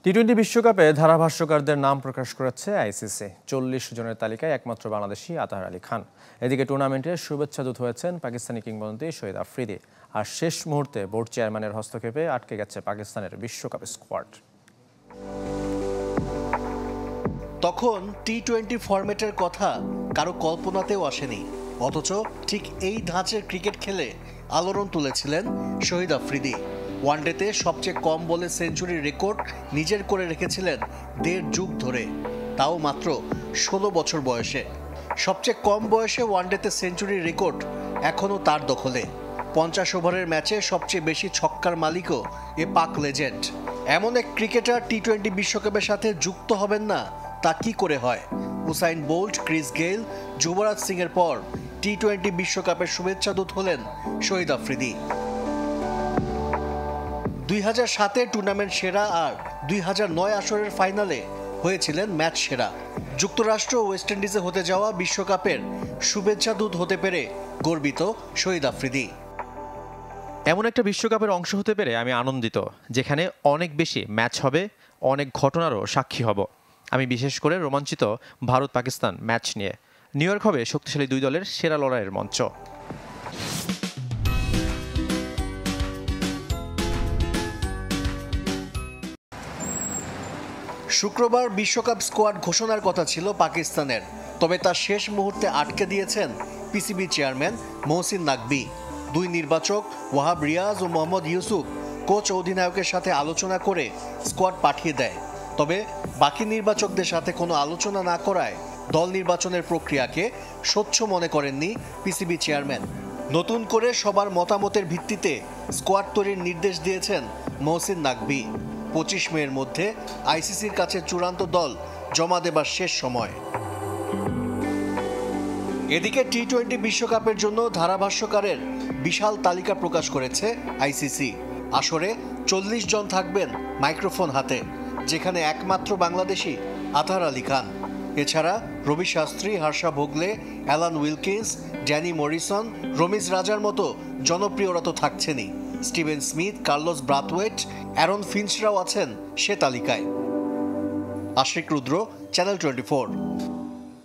টি-20 বিশ্বকাপে ধারাভাষ্যকারদের নাম প্রকাশ করেছে আইসিসি। 40 জনের তালিকায় একমাত্র বাংলাদেশি আতাহার আলী খান। এদিকে টুর্নামেন্টের শুভেচ্ছা দূত হয়েছেন পাকিস্তানি কিংবদন্তি শহীদ আফ্রিদি। আর শেষ মুহূর্তে বোর্ড চেয়ারম্যানের হস্তক্ষেপে আটকে গেছে পাকিস্তানের বিশ্বকাপ স্কোয়াড। তখন টি-20 ফরম্যাটের কথা কারো কল্পনাতেও আসেনি, অথচ ঠিক এই ধাঁচের ক্রিকেট খেলে আলোড়ন তুলেছিলেন শহীদ আফ্রিদি। ওয়ানডেতে সবচেয়ে কম বলে সেঞ্চুরির রেকর্ড নিজের করে রেখেছিলেন 1.5 যুগ ধরে, তাও মাত্র 16 বছর বয়সে। সবচেয়ে কম বয়সে ওয়ানডেতে সেঞ্চুরির রেকর্ড এখনও তার দখলে। 50 ওভারের ম্যাচে সবচেয়ে বেশি ছক্কার মালিকও এ পাক লেজেন্ড। এমন এক ক্রিকেটার টি-20 বিশ্বকাপের সাথে যুক্ত হবেন না তা কি করে হয়? Usain bolt, Chris Gayle, Yuvraj Singh এর পর টি-20 বিশ্বকাপের শুভেচ্ছা দূত হলেন শহীদ আফ্রিদি। 2007-এ টুর্নামেন্ট সেরা আর 2009 আসরের ফাইনালে হয়েছিলেন ম্যাচ সেরা। যুক্তরাষ্ট্র ও ওয়েস্ট ইন্ডিজে হতে যাওয়া বিশ্বকাপের শুভেচ্ছা দূত হতে পেরে গর্বিত শহীদ আফ্রিদি। এমন একটা বিশ্বকাপের অংশ হতে পেরে আমি আনন্দিত, যেখানে অনেক বেশি ম্যাচ হবে, অনেক ঘটনারও সাক্ষী হব। আমি বিশেষ করে রোমাঞ্চিত ভারত পাকিস্তান ম্যাচ নিয়ে। নিউ ইয়র্ক হবে শক্তিশালী দুই দলের সেরা লড়াইয়ের মঞ্চ। শুক্রবার বিশ্বকাপ স্কোয়াড ঘোষণার কথা ছিল পাকিস্তানের, তবে তা শেষ মুহূর্তে আটকে দিয়েছেন পিসিবি চেয়ারম্যান মহসিন নাকভি। দুই নির্বাচক ওয়াহাব রিয়াজ ও মোহাম্মদ ইউসুফ কোচ ও অধিনায়কের সাথে আলোচনা করে স্কোয়াড পাঠিয়ে দেয়। তবে বাকি নির্বাচকদের সাথে কোনো আলোচনা না করায় দল নির্বাচনের প্রক্রিয়াকে স্বচ্ছ মনে করেননি পিসিবি চেয়ারম্যান। নতুন করে সবার মতামতের ভিত্তিতে স্কোয়াড তৈরির নির্দেশ দিয়েছেন মহসিন নাকভি। 25 মের মধ্যে আইসিসির কাছে চূড়ান্ত দল জমা দেবার শেষ সময়। এদিকে টি-20 বিশ্বকাপের জন্য ধারাভাষ্যকারের বিশাল তালিকা প্রকাশ করেছে আইসিসি। আসরে 40 জন থাকবেন মাইক্রোফোন হাতে, যেখানে একমাত্র বাংলাদেশি আতাহার আলী খান। এছাড়া Ravi Shastri, Harsha Bhogle, Alan Wilkins, Danny Morrison, Ramiz রাজার মতো জনপ্রিয়রা তো থাকছেনই। Steven Smith, Carlos Brathwaite, Aaron ফিঞ্চরাও আছেন সে তালিকায়। আশিক রুদ্র, চ্যানেল 24।